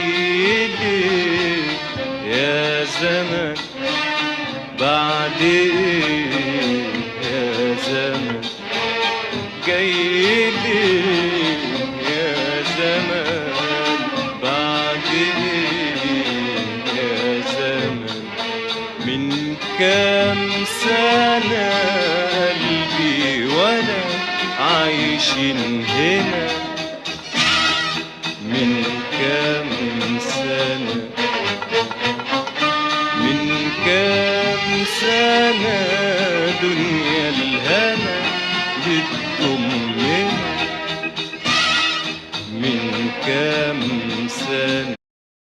جاي ليه يا زمن بعد ايه يا زمن جاي ليه يا زمن بعد ايه يا زمن من كام سنة قلبي وانا عايشين هنا من كام سنة من كام سنة دنيا الهنا بتضمنا من كام سنة